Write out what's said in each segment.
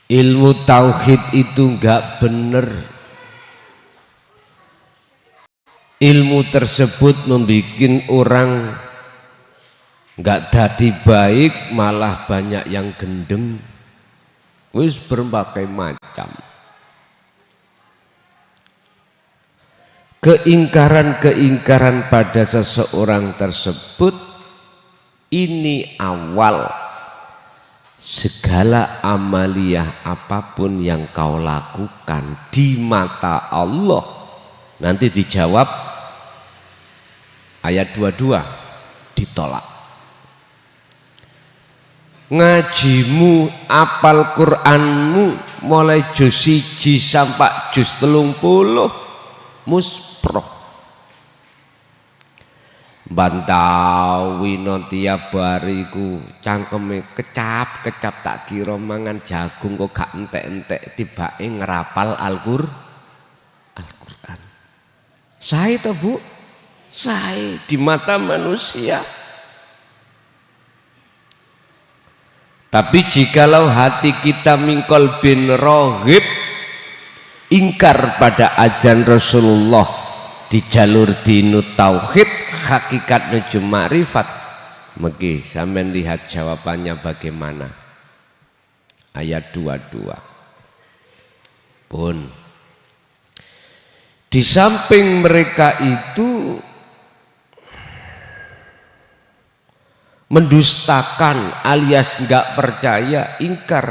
Ilmu tauhid itu enggak benar. Ilmu tersebut membuat orang enggak jadi baik, malah banyak yang gendeng. Wis berbagai macam. Keingkaran-keingkaran pada seseorang tersebut ini awal segala amaliyah apapun yang kau lakukan di mata Allah. Nanti dijawab ayat 22, ditolak. Ngajimu, apal Qur'anmu mulai juz 1 sampai juz 30 musproh. Bantawi no tiap bariku cangkeme kecap tak kira mangan jagung kok gak entek-entek tibake ngerapal Al-Qur'an. Sae to Bu? Sae di mata manusia. Tapi jikalau hati kita mingkol bin rohib, ingkar pada ajaran Rasulullah di jalur dinut tauhid, hakikat nujum ma'rifat, megi sampean lihat jawabannya bagaimana. Ayat 22 pun di samping mereka itu mendustakan alias enggak percaya, ingkar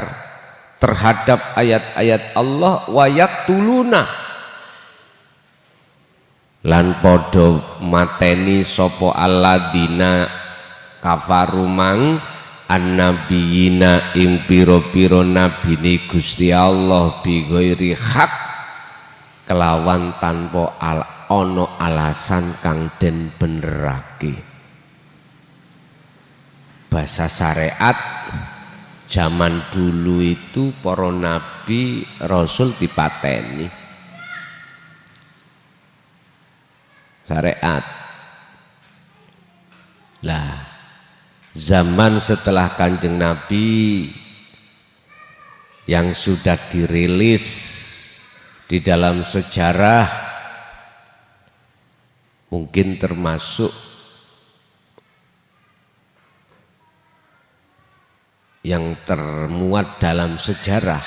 terhadap ayat-ayat Allah, wayak tuluna lan podo mateni sopo alladzina kafarumang annabiyina ing piro-piro nabini Gusti Allah bi ghairi hak, kelawan tanpa ono alasan kang den benerake. Bahasa syariat zaman dulu itu para nabi rasul dipateni. Syariat lah, zaman setelah Kanjeng Nabi yang sudah dirilis di dalam sejarah, mungkin termasuk yang termuat dalam sejarah,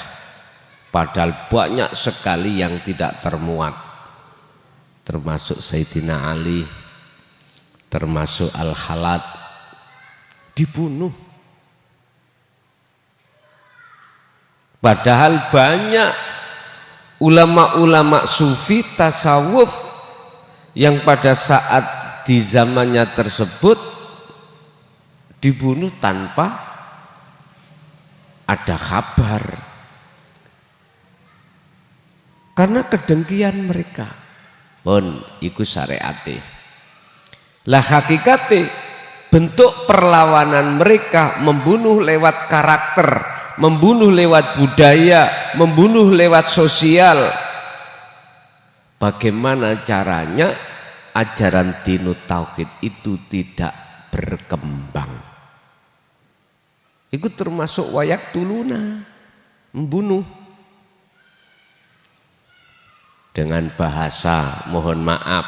padahal banyak sekali yang tidak termuat, termasuk Sayyidina Ali, termasuk Al-Khalat dibunuh. Padahal banyak ulama-ulama sufi tasawuf yang pada saat di zamannya tersebut dibunuh tanpa ada kabar, karena kedengkian mereka. Pun iku syariate. Lah hakikate bentuk perlawanan mereka membunuh lewat karakter, membunuh lewat budaya, membunuh lewat sosial. Bagaimana caranya ajaran dinut tauhid itu tidak berkembang? Itu termasuk wayak tuluna, membunuh. Dengan bahasa mohon maaf,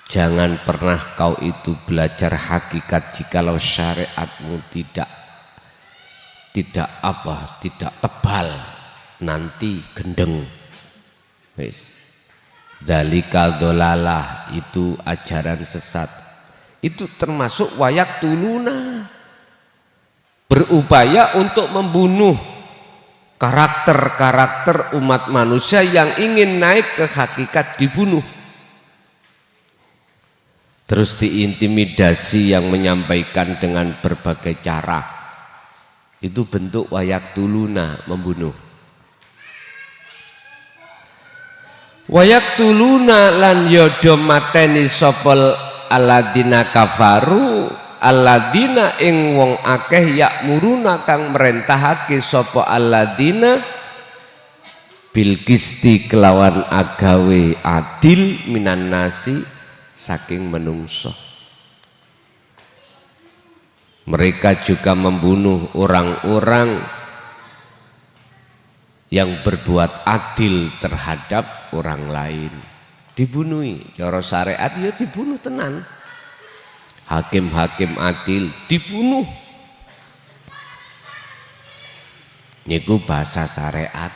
jangan pernah kau itu belajar hakikat jikalau syariatmu tidak tebal, nanti gendeng. Wis. Dalikal dolalah, itu ajaran sesat. Itu termasuk wayak tuluna, berupaya untuk membunuh karakter-karakter umat manusia yang ingin naik ke hakikat, dibunuh. Terus diintimidasi yang menyampaikan dengan berbagai cara. Itu bentuk wayak tuluna, membunuh. Wayak tuluna lan yodo mateni sopol aladina kafaru, alladzina ing wong akeh yakmuruna kang merentahake sapa alladzina bil qisti kelawan agawe adil minan nasi saking menungso. Mereka juga membunuh orang-orang yang berbuat adil terhadap orang lain dibunuhi. Cara syariat ya dibunuh tenan. Hakim-hakim adil dibunuh. Niku bahasa syariat.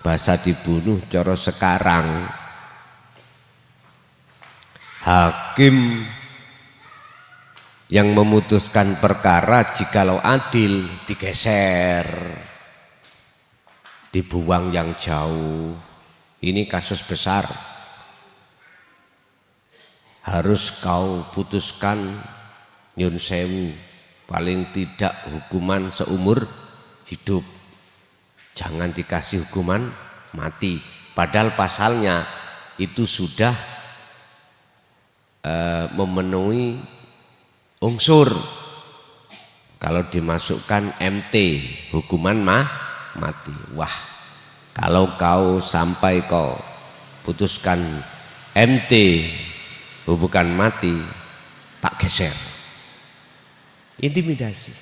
Bahasa dibunuh cara sekarang. Hakim yang memutuskan perkara jikalau adil digeser, dibuang yang jauh. Ini kasus besar, harus kau putuskan nyun sewu, paling tidak hukuman seumur hidup, jangan dikasih hukuman mati. Padahal pasalnya itu sudah memenuhi unsur. Kalau dimasukkan MT hukuman mati. Wah, kalau kau sampai kau putuskan MT hukuman mati, tak geser. Intimidasi.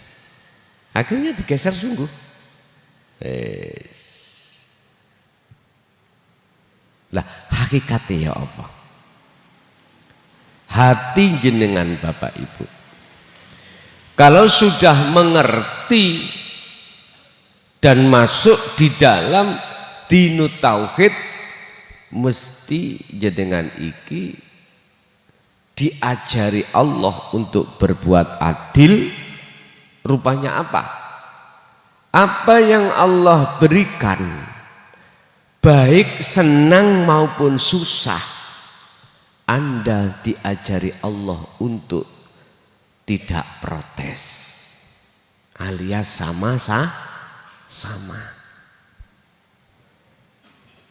Akhirnya digeser sungguh. Lah hakikatnya ya apa? Hati jenengan Bapak Ibu, kalau sudah mengerti dan masuk di dalam dinu tauhid, mesti jenengan iki diajari Allah untuk berbuat adil. Rupanya apa? Apa yang Allah berikan, baik senang maupun susah, Anda diajari Allah untuk tidak protes, alias sama.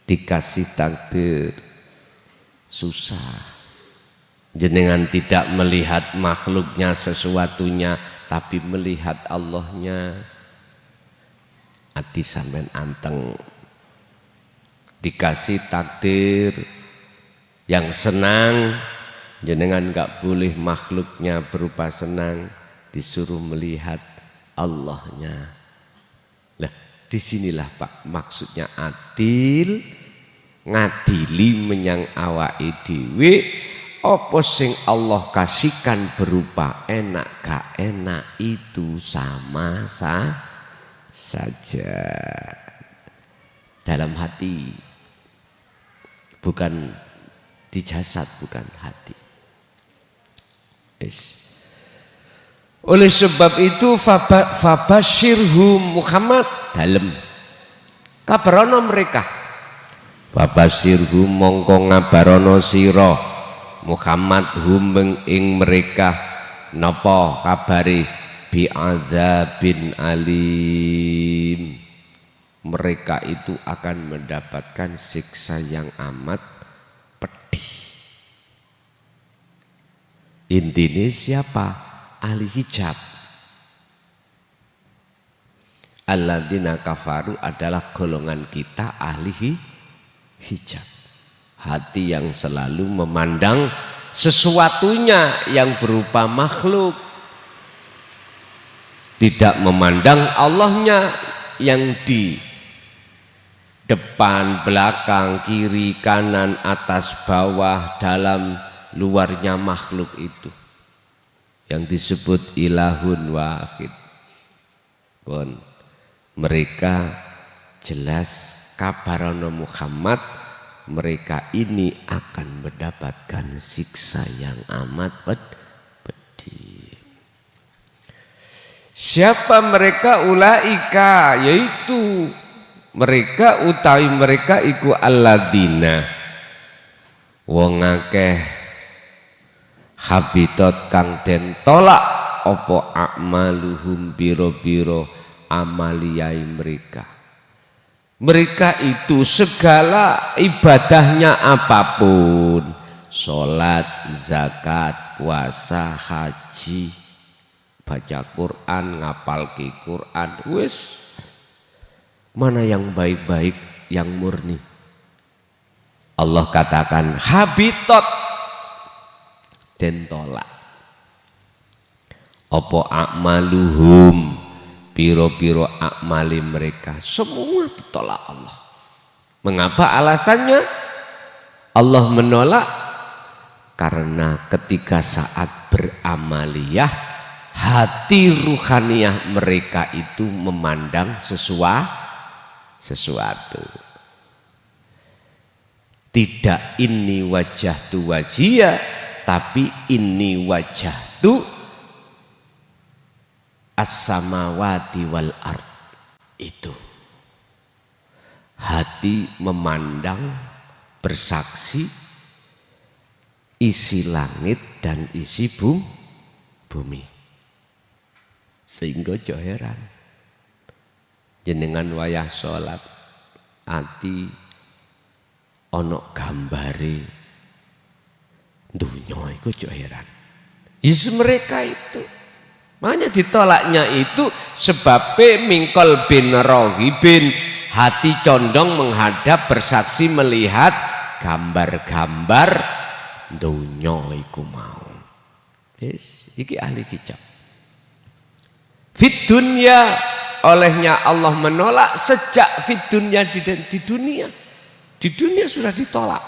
Dikasih takdir susah, jenengan tidak melihat makhluknya sesuatunya, tapi melihat Allahnya, hati sampean anteng. Dikasih takdir yang senang, jenengan gak boleh makhluknya berupa senang, disuruh melihat Allahnya. Lah disinilah Pak maksudnya adil, ngadili menyang awake dhewe. Apa sing Allah kasihkan berupa enak gak enak itu sama saja dalam hati, bukan di jasad, bukan hati. Oleh sebab itu fabashirhum Muhammad dalem kabarono mereka, fabashirhum mongko ngabarono sira Muhammad hum ing mereka, napa kabari, bi'adzabin alim, mereka itu akan mendapatkan siksa yang amat pedih. Intinya siapa? Ahli hijab. Alladzina kafaru adalah golongan kita ahli hijab. Hati yang selalu memandang sesuatunya yang berupa makhluk, tidak memandang Allahnya yang di depan, belakang, kiri, kanan, atas, bawah, dalam, luarnya makhluk itu yang disebut ilahun wahid. Pun mereka jelas kabarono Muhammad, mereka ini akan mendapatkan siksa yang amat pedih. Siapa mereka? Ulaika, yaitu mereka utawi mereka iku alladzina wong akeh habitat kang den tolak apa a'maluhum biro-biro amaliyai mereka. Mereka itu segala ibadahnya apapun, sholat, zakat, puasa, haji, baca Quran, ngapal Quran, wis mana yang baik-baik, yang murni. Allah katakan habitat den tolak. Apa a'maluhum piro-piro akmali mereka semua ditolak Allah. Mengapa alasannya Allah menolak? Karena ketika saat beramaliyah hati ruhaniyah mereka itu memandang sesuatu. Tidak ini wajah tu wajia, tapi ini wajah tu as-samawati wal ard. Itu hati memandang, bersaksi isi langit dan isi bumi. Sehingga jo heran jenengan wayah sholat ati ono gambare dunya iku jo heran. Is mereka itu makanya ditolaknya itu sebabnya mingkol bin rohibin, hati condong menghadap bersaksi melihat gambar-gambar dunya iku mau. Yes, iki ahli hijab. Fit dunya, olehnya Allah menolak sejak fit dunya di dunia. Di dunia sudah ditolak.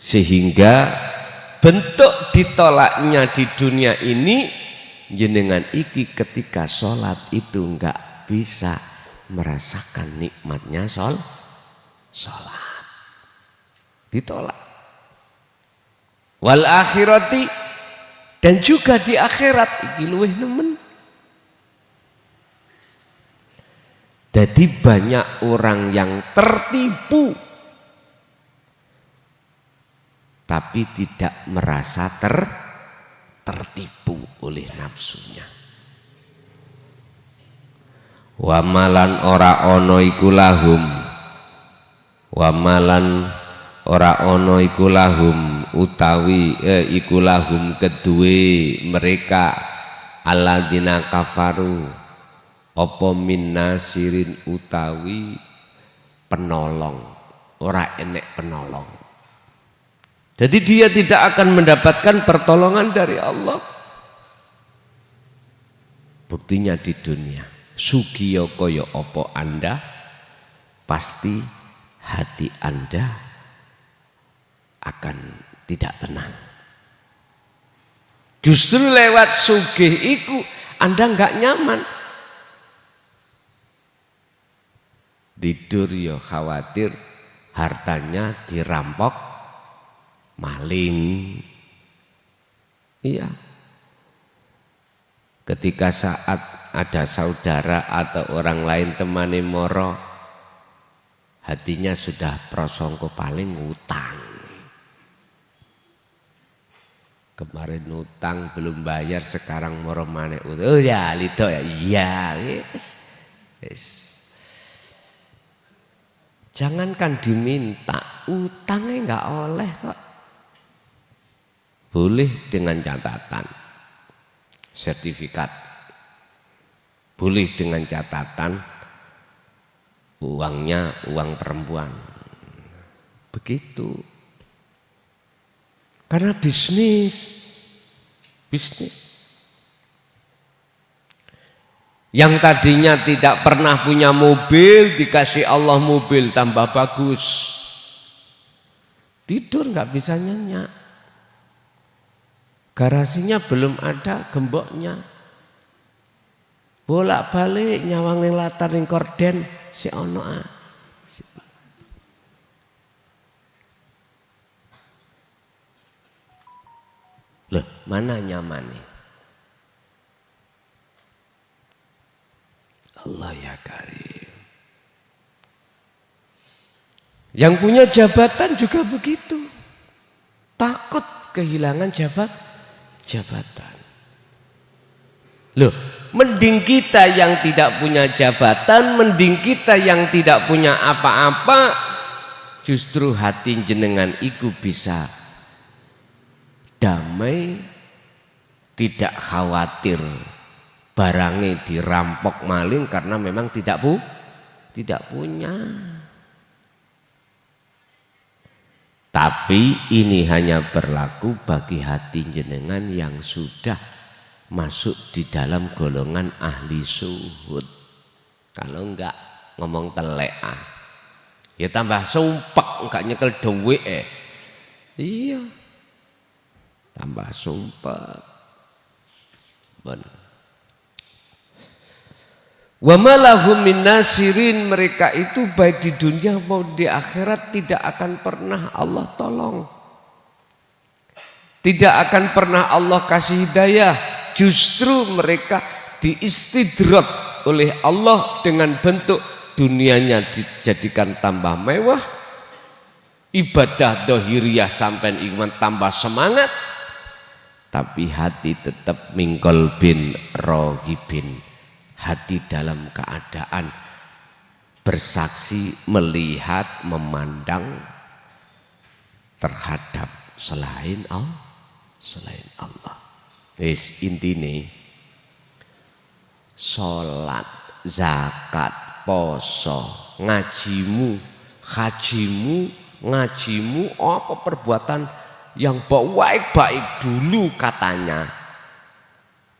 Sehingga bentuk ditolaknya di dunia ini jenengan iki ketika sholat itu enggak bisa merasakan nikmatnya sholat. Ditolak. Wal akhirati, dan juga di akhirat iki luwih nemen. Jadi banyak orang yang tertipu tapi tidak merasa tertipu oleh nafsunya. Wamalan ora ono iku lahum, wamalan ora ono iku lahum utawi iku lahum kedue mereka alladzina kafaru apa min nasirin utawi penolong, ora enek penolong. Jadi dia tidak akan mendapatkan pertolongan dari Allah. Buktinya di dunia sugiya kaya apa Anda, pasti hati Anda akan tidak tenang. Justru lewat sugih iku Anda enggak nyaman. Tidur ya khawatir hartanya dirampok maling. Iya. Ketika saat ada saudara atau orang lain temani moro, hatinya sudah prasangka paling utang. Kemarin utang belum bayar, sekarang moro maneh. Oh ya, lido ya. Iya, yes. Jangankan diminta, utangnya enggak oleh kok. Boleh dengan catatan sertifikat, boleh dengan catatan uangnya uang perempuan. Begitu. Karena bisnis. Yang tadinya tidak pernah punya mobil, dikasih Allah mobil tambah bagus. Tidur nggak bisa nyenyak. Garasinya belum ada gemboknya. Bolak-balik nyawangin latar ning korden si ono a. Loh, mana nyamannya? Allah ya karim. Yang punya jabatan juga begitu. Takut kehilangan jabatan. Loh, mending kita yang tidak punya jabatan, mending kita yang tidak punya apa-apa, justru hati jenengan iku bisa damai, tidak khawatir barangnya dirampok maling karena memang tidak punya. Tapi ini hanya berlaku bagi hati jenengan yang sudah masuk di dalam golongan ahli suhud. Kalau enggak ngomong telek ya tambah sumpek, enggak nyekel duit iya tambah sumpek. Benar. Wa malahum min nasirin, mereka itu baik di dunia maupun di akhirat tidak akan pernah Allah tolong. Tidak akan pernah Allah kasih hidayah. Justru mereka diistidrat oleh Allah dengan bentuk dunianya dijadikan tambah mewah, ibadah dohiriyah sampai iman tambah semangat, tapi hati tetap mingkol bin rohibin, hati dalam keadaan bersaksi, melihat, memandang terhadap selain Allah. Wis intine salat, zakat, poso, ngajimu, ngajimu apa perbuatan yang baik-baik dulu katanya.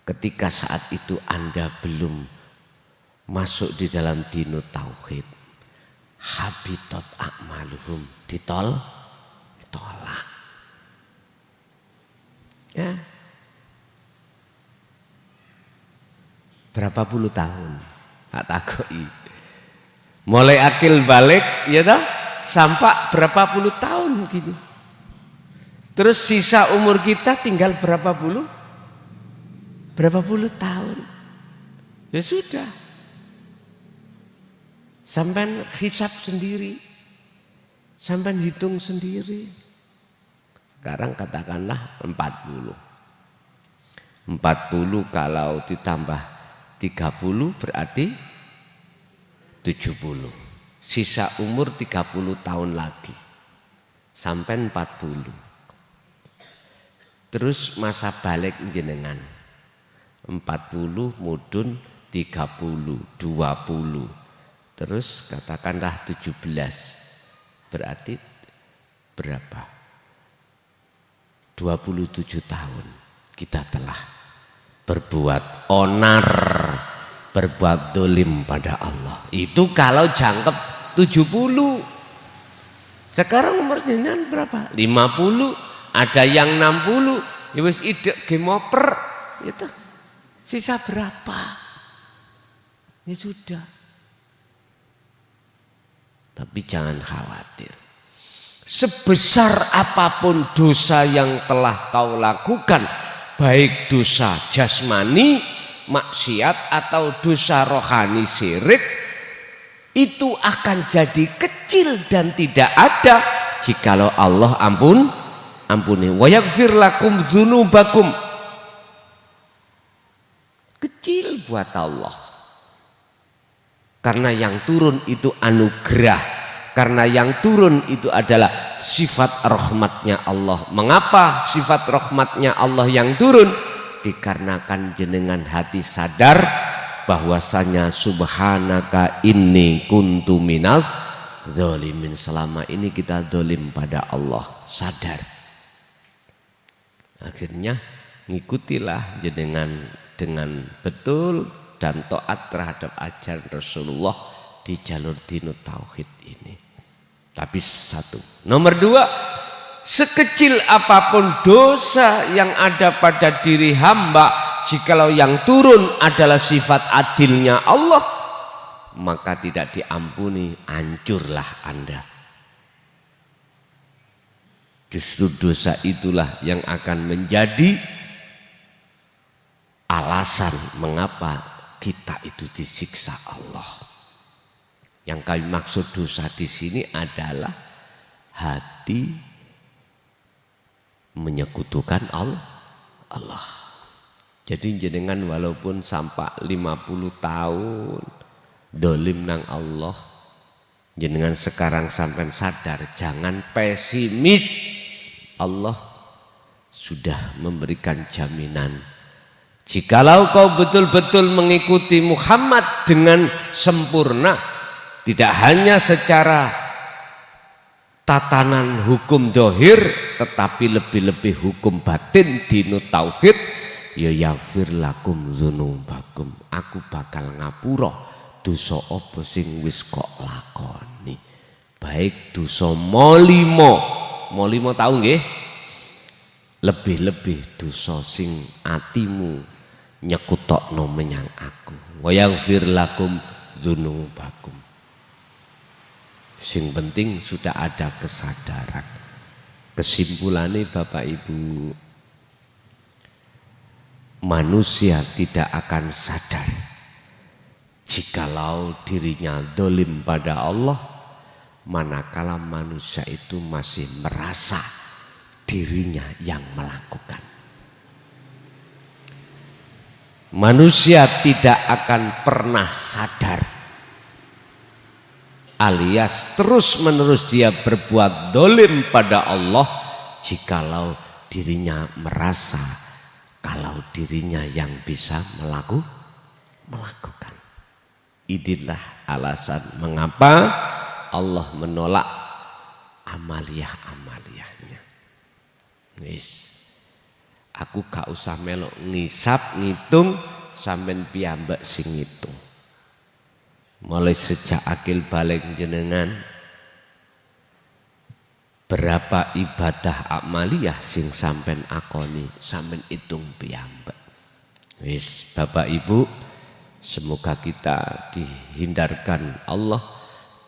Ketika saat itu Anda belum masuk di dalam dinu tauhid, habitat a'maluhum, ditolak. Ya. Berapa puluh tahun tak takoi. Mulai akil balik ya dah sampai berapa puluh tahun gitu. Terus sisa umur kita tinggal berapa puluh tahun. Ya sudah. Sampai hisab sendiri. Sampai hitung sendiri. Sekarang katakanlah 40 kalau ditambah 30 berarti 70. Sisa umur 30 tahun lagi. Sampai 40. Terus masa balik jenengan 40 mudun 30 20. Terus katakanlah 17. Berarti berapa? 27 tahun kita telah berbuat onar, berbuat dolim pada Allah. Itu kalau jangkep 70. Sekarang umur jenengan berapa? 50, ada yang 60. Ya wis ide gemoper itu. Sisa berapa? Ya sudah. Tapi jangan khawatir. Sebesar apapun dosa yang telah kau lakukan, baik dosa jasmani, maksiat atau dosa rohani syirik, itu akan jadi kecil dan tidak ada jikalau Allah ampuni. Wa yaghfir lakum dzunubakum. Kecil buat Allah. Karena yang turun itu anugerah. Karena yang turun itu adalah sifat rahmatnya Allah. Mengapa sifat rahmatnya Allah yang turun? Dikarenakan jenengan hati sadar bahwasanya subhanaka inni kuntu minal dzalimin. Selama ini kita zalim pada Allah, sadar. Akhirnya ngikutilah jenengan dengan betul dan taat terhadap ajaran Rasulullah di jalur dinu tauhid ini. Tapi satu, nomor dua, sekecil apapun dosa yang ada pada diri hamba, jikalau yang turun adalah sifat adilnya Allah, maka tidak diampuni, hancurlah Anda. Justru dosa itulah yang akan menjadi alasan mengapa kita itu disiksa Allah. Yang kami maksud dosa di sini adalah hati menyekutukan Allah. Jadi jenengan walaupun sampai 50 tahun dolim nang Allah, jenengan sekarang sampai sadar, jangan pesimis. Allah sudah memberikan jaminan. Jikalau kau betul-betul mengikuti Muhammad dengan sempurna, tidak hanya secara tatanan hukum dohir, tetapi lebih-lebih hukum batin dinu tauhid, ya yaghfir lakum dzunubakum, aku bakal ngapura dosa apa sing wis kok lakoni, baik dosa molimo tahu nggih, lebih-lebih dosa sing atimu nyekutokno menyang aku, wa yaghfir lakum dzunubakum. Sing penting sudah ada kesadaran. Kesimpulannya Bapak Ibu, manusia tidak akan sadar jikalau dirinya dolim pada Allah, manakala manusia itu masih merasa dirinya yang melakukan. Manusia tidak akan pernah sadar, alias terus menerus dia berbuat dolim pada Allah jikalau dirinya merasa kalau dirinya yang bisa melakukan. Inilah alasan mengapa Allah menolak amaliyah-amaliyahnya. Aku gak usah melok ngisap ngitung, sampean piyambak sing ngitung. Mulai sejak akil balik jenengan, berapa ibadah amaliyah sing sampean akoni, sampean hitung piyambak. Wis Bapak Ibu, semoga kita dihindarkan Allah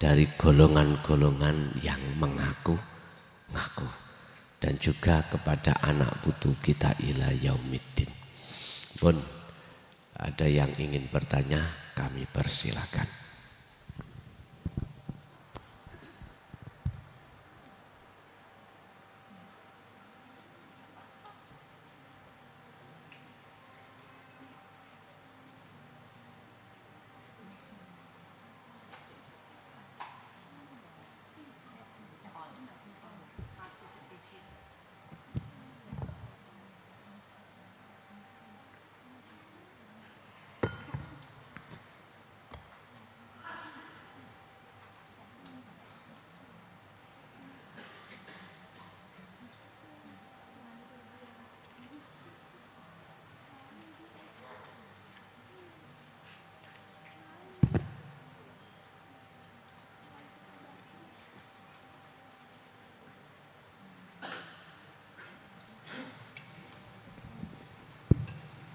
dari golongan-golongan yang mengaku-ngaku, dan juga kepada anak putu kita ila yaumiddin. Pun ada yang ingin bertanya, kami persilakan.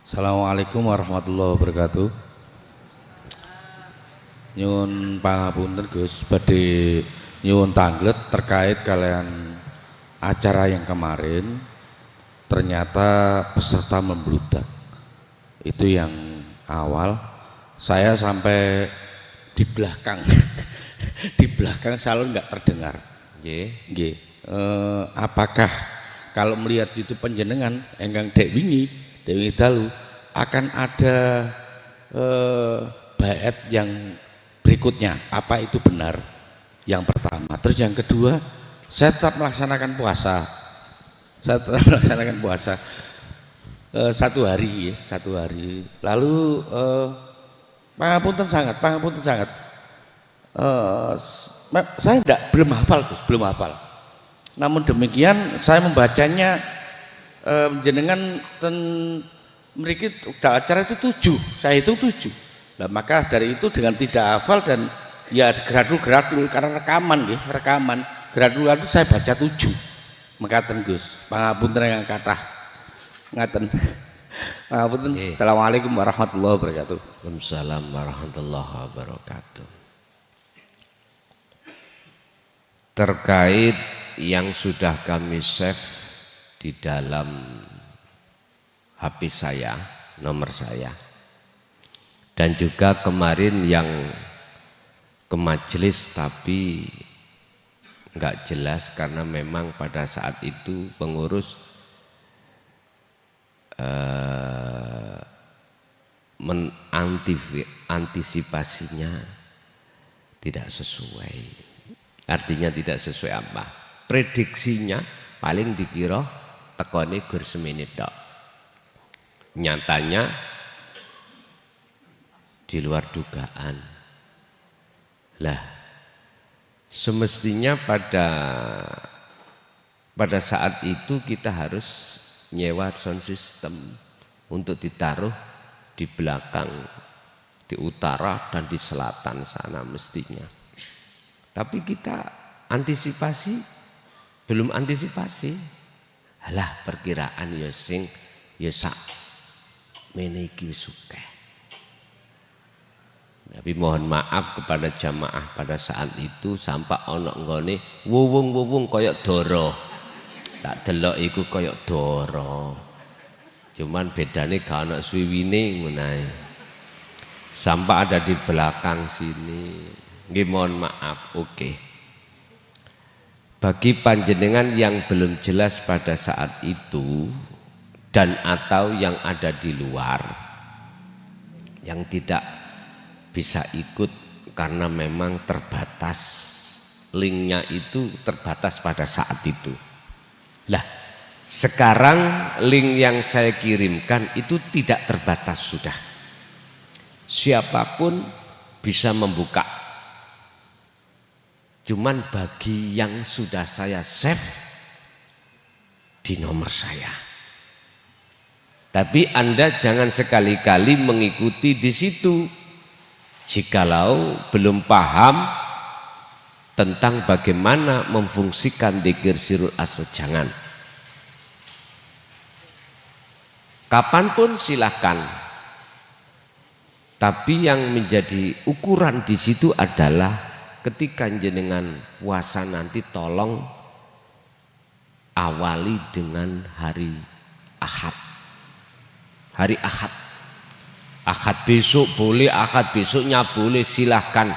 Assalamualaikum warahmatullahi wabarakatuh. Nyuwun pangapunten Gus, badhe nyuwun tanglet terkait kalian acara yang kemarin. Ternyata peserta membludak. Itu yang awal. Saya sampai di belakang, di belakang salon nggak terdengar. Nggih. Apakah kalau melihat itu panjenengan enggang dek wingi dalu akan ada bait yang berikutnya, apa itu benar? Yang pertama. Terus yang kedua, saya tetap melaksanakan puasa. Satu hari. Lalu pangapunten sangat. Saya belum hafal Gus, belum hafal. Namun demikian saya membacanya jenengan mriki acara itu 7, saya itu 7. Nah, maka dari itu dengan tidak hafal dan ya gradul karena rekaman gradul itu saya baca 7. Mekaten Gus, pangapunten yang kathah ngaten. Pangapunten. Assalamualaikum warahmatullahi wabarakatuh. Waalaikumsalam warahmatullahi wabarakatuh. Terkait yang sudah kami save di dalam HP saya, nomor saya, dan juga kemarin yang ke majelis tapi nggak jelas karena memang pada saat itu pengurus mengantisipasinya tidak sesuai. Artinya tidak sesuai apa? Prediksinya paling dikira tekone gur semenit tok. Nyatanya di luar dugaan. Lah, semestinya pada saat itu kita harus nyewa sound system untuk ditaruh di belakang, di utara dan di selatan sana mestinya. Tapi kita belum antisipasi. Alah perkiraan ya sing ya sak meniki sukeh. Tapi mohon maaf kepada jamaah pada saat itu sampai ono nggone wuwung koyok doro. Tak delok iku koyok doro. Cuman bedane gak ono swiwine ngono. Sampai ada di belakang sini. Nggih mohon maaf, oke. Bagi panjenengan yang belum jelas pada saat itu dan atau yang ada di luar yang tidak bisa ikut karena memang terbatas, linknya itu terbatas pada saat itu. Lah, sekarang link yang saya kirimkan itu tidak terbatas sudah. Siapapun bisa membuka. Cuman bagi yang sudah saya save di nomor saya. Tapi Anda jangan sekali-kali mengikuti di situ. Jikalau belum paham tentang bagaimana memfungsikan dzikir sirrul aswad, jangan. Kapanpun silahkan. Tapi yang menjadi ukuran di situ adalah ketika jenengan puasa nanti tolong awali dengan hari Ahad. Hari Ahad. Ahad besok boleh, Ahad besoknya boleh, silahkan.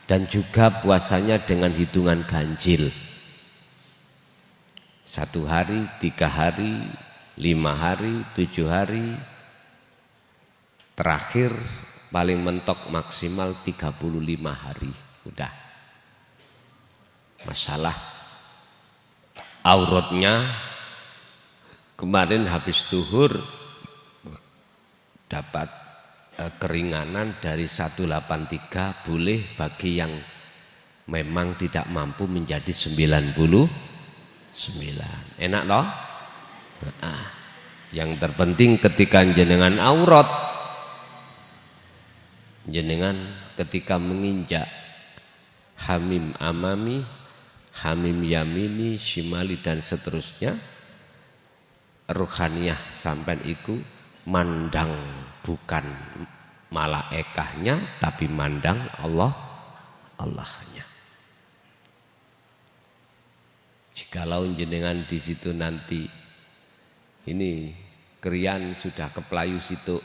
Dan juga puasanya dengan hitungan ganjil. 1 hari, 3 hari, 5 hari, 7 hari. Terakhir paling mentok maksimal 35 hari. Udah. Masalah auratnya kemarin habis duhur dapat keringanan dari 183, boleh bagi yang memang tidak mampu menjadi 99. Enak toh? Nah, yang terpenting ketika jenengan aurat, jenengan ketika menginjak hamim amami, hamim yamini, shimali dan seterusnya, ruhaniyah sampai iku mandang bukan malaikahnya tapi mandang Allahnya. Jikalau jenengan di situ nanti ini krian sudah keplayu situ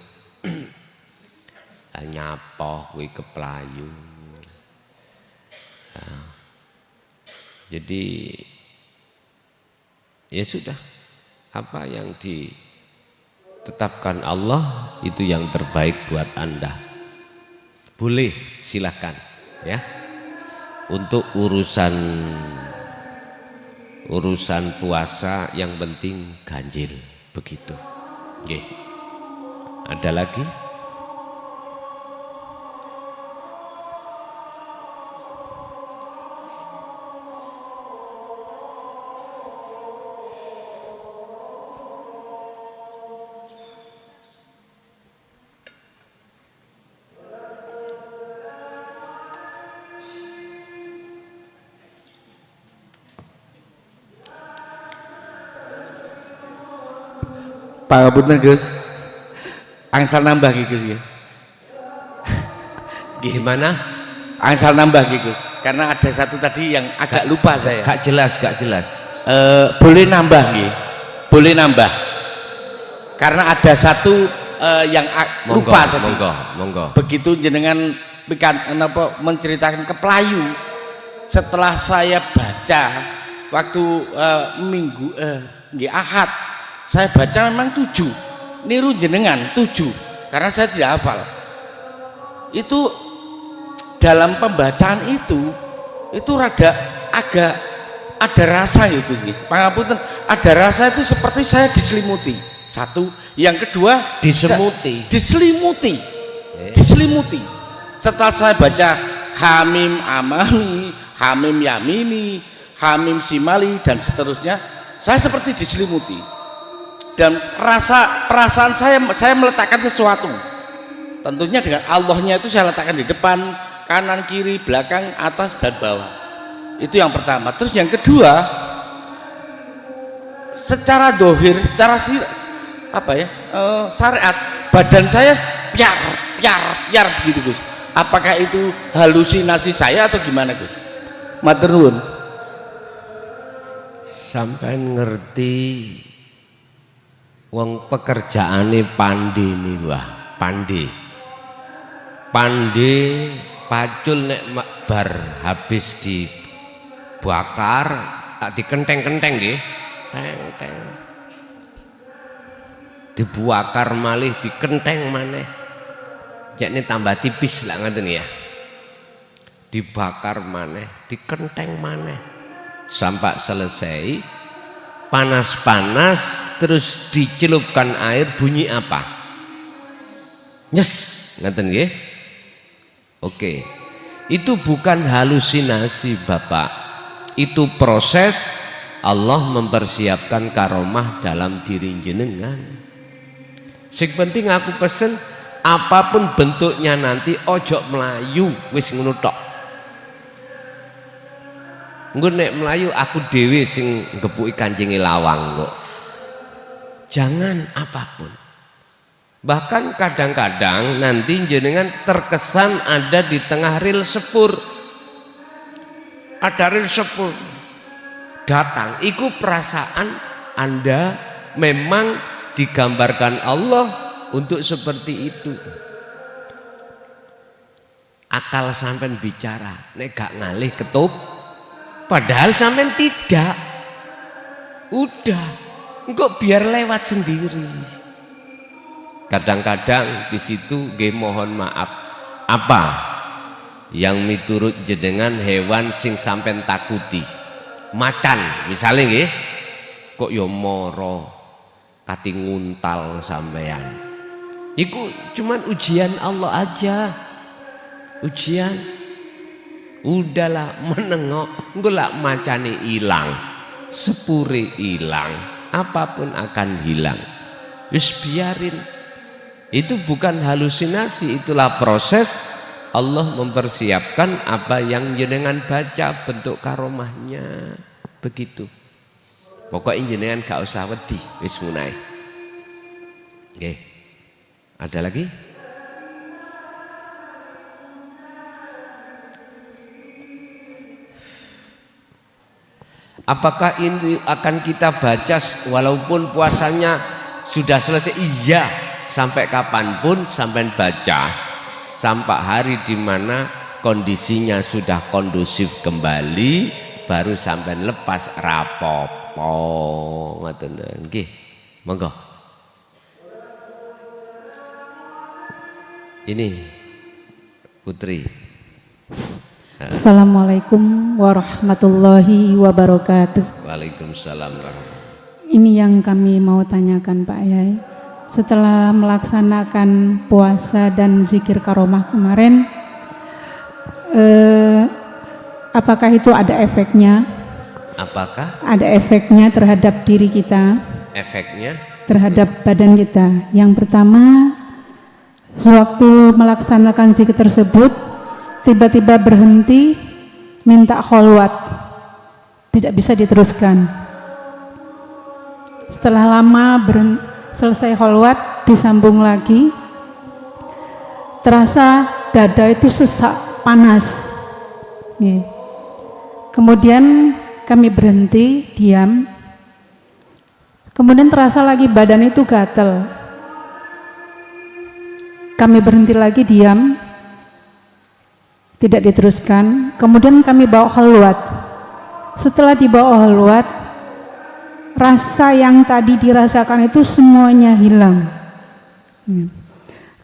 nyapoh kuwi keplayu. Nah, jadi ya sudah, apa yang ditetapkan Allah itu yang terbaik buat Anda. Boleh silakan ya. Untuk urusan puasa yang penting ganjil begitu. Nggih. Ada lagi? Pangapunten Gus, angsal nambah Gus ya. Gimana? Angsal nambah Gus, karena ada satu tadi yang agak lupa saya. Gak jelas. Boleh nambah Gus, boleh nambah. Karena ada satu yang lupa tadi. Monggo. Begitu jenengan menceritakan keplayu, setelah saya baca waktu minggu Ahad, saya baca memang 7, niru jenengan 7, karena saya tidak hafal. Itu dalam pembacaan itu rada agak ada rasa itu, pangapunten, ada rasa itu seperti saya diselimuti. Satu, yang kedua diselimuti. Setelah saya baca hamim amami, Hamim yamini, hamim simali, dan seterusnya. Saya seperti diselimuti. Dan perasaan saya meletakkan sesuatu. Tentunya dengan Allahnya itu saya letakkan di depan, kanan, kiri, belakang, atas, dan bawah. Itu yang pertama. Terus yang kedua, secara dohir, secara syariat, badan saya piar begitu Gus. Apakah itu halusinasi saya atau gimana Gus? Matur nuwun. Sampai ngerti wong pekerjaane pandi niku pandi pacul nek bar habis dibakar dikenteng-kenteng nggih teng dibakar malih dikenteng maneh jakne tambah tipis lah ngoten ya, dibakar maneh dikenteng maneh sampai selesai panas-panas terus dicelupkan air, bunyi apa? Nyes, ngoten nggih. Oke. Itu bukan halusinasi Bapak. Itu proses Allah mempersiapkan karomah dalam diri jenengan. Sing penting aku pesen apapun bentuknya nanti ojo melayu wis ngono tok. Engko nek melayu aku dhewe sing ngepuki Kanjenge lawang kok. Jangan apapun. Bahkan kadang-kadang nanti jenengan terkesan ada di tengah ril sepur. Ada ril sepur datang, iku perasaan Anda memang digambarkan Allah untuk seperti itu. Akal sampean bicara, nek gak ngalih ketup, padahal sampean tidak. Udah, engkau biar lewat sendiri. Kadang-kadang di situ nggih mohon maaf. Apa yang miturut jenengan hewan sing sampean takuti? Macan misalnya nggih. Kok ya moro kati nguntal sampean. Iku cuman ujian Allah aja. Ujian. Udahlah menengok, engko lak macane ilang, sepure ilang, apapun akan hilang. Wis biarin. Itu bukan halusinasi, itulah proses Allah mempersiapkan apa yang jenengan baca bentuk karomahnya. Begitu. Pokoknya jenengan gak usah wedi, wis ngunae. Oke. Ada lagi? Apakah ini akan kita baca walaupun puasanya sudah selesai? Iya, sampai kapanpun sampai baca, sampai hari dimana kondisinya sudah kondusif kembali, baru sampai lepas rapopo. Ngoten nggih. Monggo. Ini Putri. Assalamualaikum warahmatullahi wabarakatuh. Waalaikumsalam warahmatullahi. Ini yang kami mau tanyakan Pak Yai. Setelah melaksanakan puasa dan zikir karomah kemarin, apakah itu ada efeknya? Apakah? Ada efeknya terhadap diri kita? Efeknya? Terhadap badan kita. Yang pertama, sewaktu melaksanakan zikir tersebut, tiba-tiba berhenti, minta kholwat, tidak bisa diteruskan. Setelah lama selesai kholwat, disambung lagi, terasa dada itu sesak, panas. Kemudian kami berhenti, diam, kemudian terasa lagi badan itu gatel. Kami berhenti lagi, diam, tidak diteruskan. Kemudian kami bawa khalwat. Setelah dibawa khalwat, rasa yang tadi dirasakan itu semuanya hilang.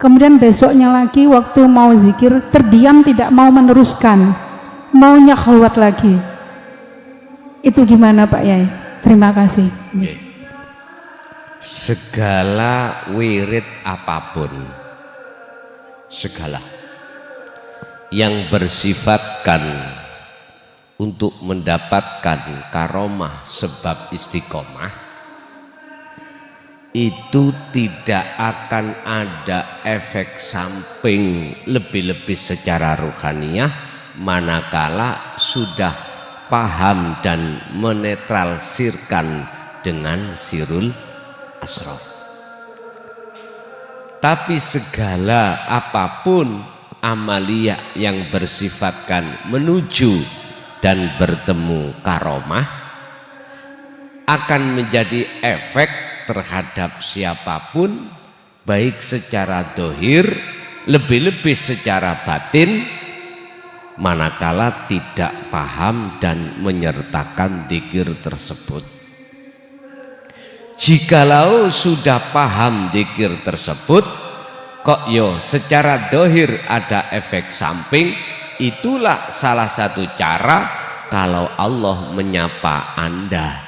Kemudian besoknya lagi waktu mau zikir, terdiam, tidak mau meneruskan, maunya khalwat lagi. Itu gimana Pak Yai? Terima kasih. Segala wirid apapun, segala yang bersifatkan untuk mendapatkan karomah sebab istiqomah, itu tidak akan ada efek samping lebih-lebih secara ruhaniyah manakala sudah paham dan menetralisirkan dengan sirul asrar. Tapi segala apapun amalia yang bersifatkan menuju dan bertemu karomah akan menjadi efek terhadap siapapun, baik secara dohir lebih-lebih secara batin, manakala tidak paham dan menyertakan dzikir tersebut. Jikalau sudah paham dzikir tersebut, kok yo secara dohir ada efek samping, itulah salah satu cara kalau Allah menyapa Anda.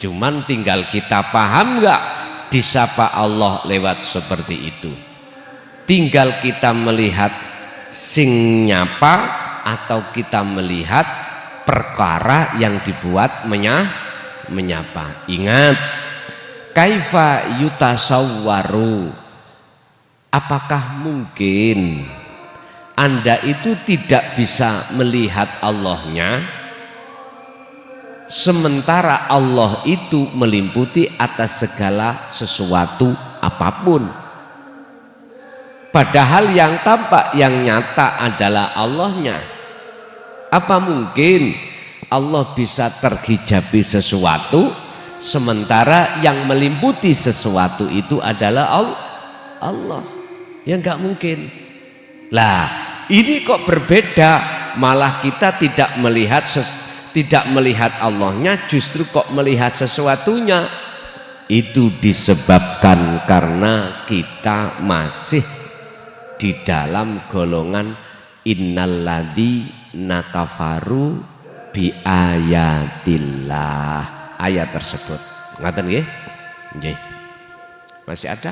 Cuman tinggal kita paham nggak disapa Allah lewat seperti itu. Tinggal kita melihat sing nyapa atau kita melihat perkara yang dibuat menyapa. Ingat, kaifa yutasawwaru, apakah mungkin Anda itu tidak bisa melihat Allahnya, sementara Allah itu meliputi atas segala sesuatu apapun. Padahal yang tampak, yang nyata adalah Allahnya. Apa mungkin Allah bisa terhijabi sesuatu, sementara yang meliputi sesuatu itu adalah Allah? Ya enggak mungkin. Lah, ini kok berbeda, malah kita tidak melihat Allahnya, justru kok melihat sesuatunya. Itu disebabkan karena kita masih di dalam golongan innalladzina kafaru bi ayatillah. Ayat tersebut ngaten nggih? Nggih. Masih ada?